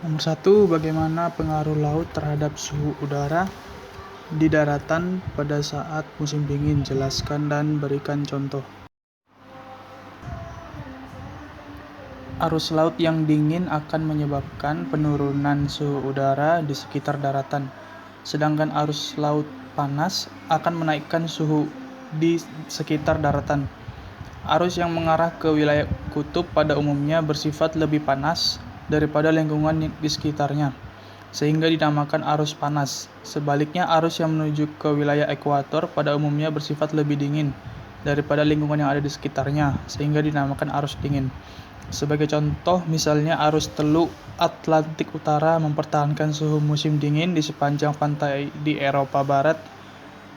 Nomor 1, bagaimana pengaruh laut terhadap suhu udara di daratan pada saat musim dingin? Jelaskan dan berikan contoh. Arus laut yang dingin akan menyebabkan penurunan suhu udara di sekitar daratan, sedangkan arus laut panas akan menaikkan suhu di sekitar daratan. Arus yang mengarah ke wilayah kutub pada umumnya bersifat lebih panas daripada lingkungan di sekitarnya, sehingga dinamakan arus panas. Sebaliknya, arus yang menuju ke wilayah ekuator pada umumnya bersifat lebih dingin daripada lingkungan yang ada di sekitarnya, sehingga dinamakan arus dingin. Sebagai contoh, misalnya arus Teluk Atlantik Utara mempertahankan suhu musim dingin di sepanjang pantai di Eropa Barat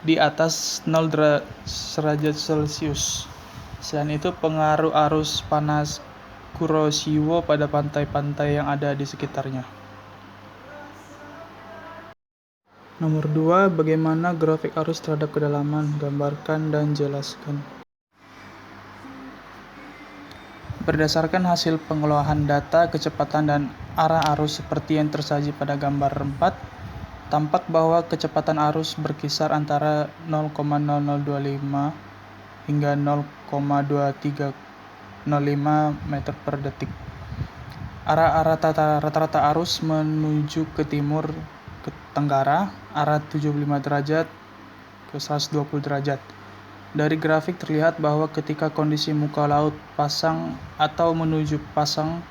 di atas 0 derajat Celcius. Selain itu, pengaruh arus panas Kuroshio pada pantai-pantai yang ada di sekitarnya. Nomor 2, bagaimana grafik arus terhadap kedalaman? Gambarkan dan jelaskan. Berdasarkan hasil pengolahan data kecepatan dan arah arus seperti yang tersaji pada gambar 4, tampak bahwa kecepatan arus berkisar antara 0,0025 hingga 0,2305 meter per detik. Arah rata-rata arus menuju ke timur ke tenggara, arah 75 derajat ke 120 derajat. Dari grafik terlihat bahwa ketika kondisi muka laut pasang atau menuju pasang,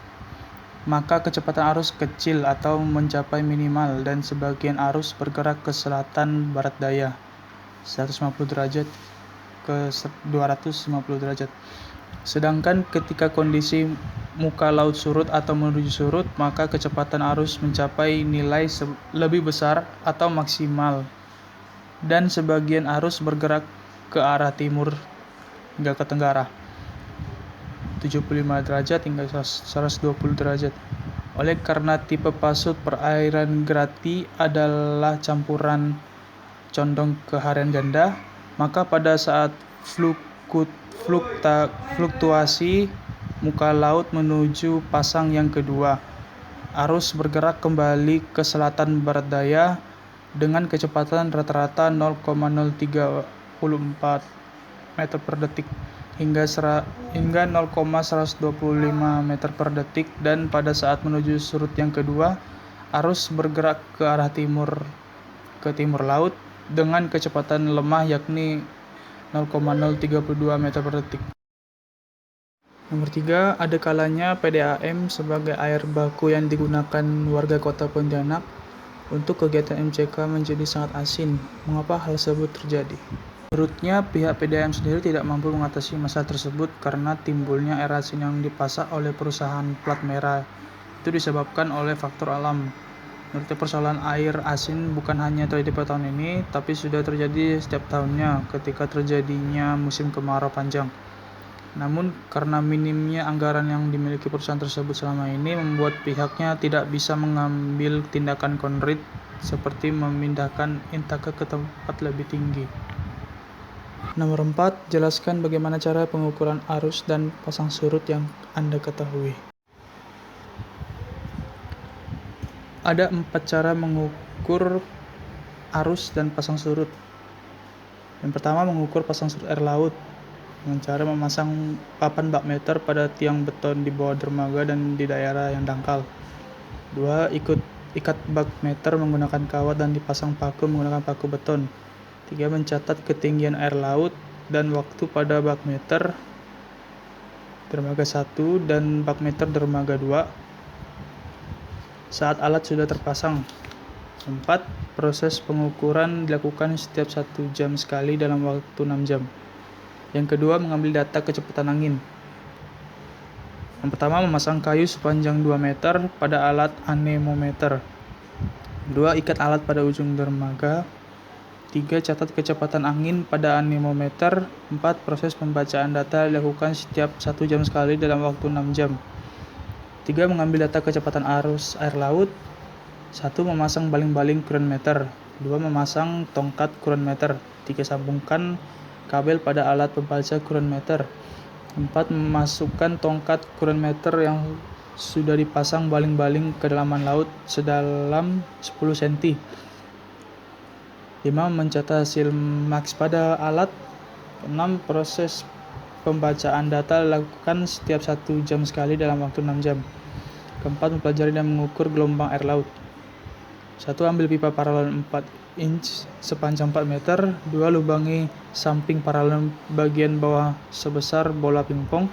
maka kecepatan arus kecil atau mencapai minimal dan sebagian arus bergerak ke selatan barat daya 150 derajat ke 250 derajat. Sedangkan ketika kondisi muka laut surut atau menuju surut, maka kecepatan arus mencapai nilai lebih besar atau maksimal, dan sebagian arus bergerak ke arah timur hingga ke tenggara 75 derajat hingga 120 derajat. Oleh karena tipe pasut perairan Grati adalah campuran condong ke harian ganda, maka pada saat fluktuasi muka laut menuju pasang yang kedua, arus bergerak kembali ke selatan barat daya dengan kecepatan rata-rata 0,034 meter per detik hingga 0,125 meter per detik, dan pada saat menuju surut yang kedua, arus bergerak ke arah timur laut dengan kecepatan lemah yakni 0,032 meter per detik. Nomor 3, ada kalanya PDAM sebagai air baku yang digunakan warga kota Pontianak untuk kegiatan MCK menjadi sangat asin. Mengapa hal tersebut terjadi? Menurutnya, pihak PDAM sendiri tidak mampu mengatasi masalah tersebut karena timbulnya air asin yang dipasak oleh perusahaan plat merah. Itu disebabkan oleh faktor alam. Menurutnya, persoalan air asin bukan hanya terjadi pada tahun ini, tapi sudah terjadi setiap tahunnya ketika terjadinya musim kemarau panjang. Namun, karena minimnya anggaran yang dimiliki perusahaan tersebut selama ini, membuat pihaknya tidak bisa mengambil tindakan konkret seperti memindahkan intake ke tempat lebih tinggi. Nomor 4, jelaskan bagaimana cara pengukuran arus dan pasang surut yang Anda ketahui. Ada 4 cara mengukur arus dan pasang surut. Yang pertama, mengukur pasang surut air laut dengan cara memasang papan bak meter pada tiang beton di bawah dermaga dan di daerah yang dangkal. 2. Ikat bak meter menggunakan kawat dan dipasang paku menggunakan paku beton. 3. Mencatat ketinggian air laut dan waktu pada bak meter dermaga 1 dan bak meter dermaga 2 saat alat sudah terpasang. 4. Proses pengukuran dilakukan setiap 1 jam sekali dalam waktu 6 jam. Yang kedua, mengambil data kecepatan angin. Yang pertama, memasang kayu sepanjang 2 meter pada alat anemometer. 2. Ikat alat pada ujung dermaga. 3. Catat kecepatan angin pada anemometer. 4. Proses pembacaan data dilakukan setiap 1 jam sekali dalam waktu 6 jam. 3. Mengambil data kecepatan arus air laut. 1. Memasang baling-baling current meter. 2. Memasang tongkat current meter. 3. Sambungkan kabel pada alat pembaca current meter. 4. Memasukkan tongkat current meter yang sudah dipasang baling-baling kedalaman laut sedalam 10 cm. 5. Mencatat hasil maks pada alat. 6. Proses pembacaan data dilakukan setiap 1 jam sekali dalam waktu 6 jam. 4. Mempelajari dan mengukur gelombang air laut. 1. Ambil pipa paralon 4 inch sepanjang 4 meter. 2. Lubangi samping paralon bagian bawah sebesar bola pingpong.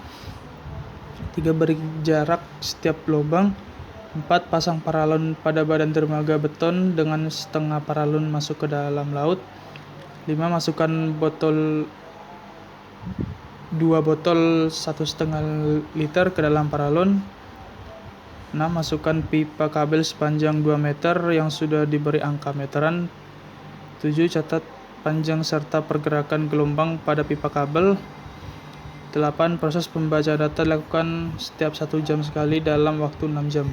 3. Beri jarak setiap lubang. 4. Pasang paralon pada badan dermaga beton dengan setengah paralon masuk ke dalam laut. 5. Masukkan 2 botol 1,5 liter ke dalam paralon. 6. Masukkan pipa kabel sepanjang 2 meter yang sudah diberi angka meteran. 7. Catat panjang serta pergerakan gelombang pada pipa kabel. 8. Proses pembacaan data dilakukan setiap 1 jam sekali dalam waktu 6 jam.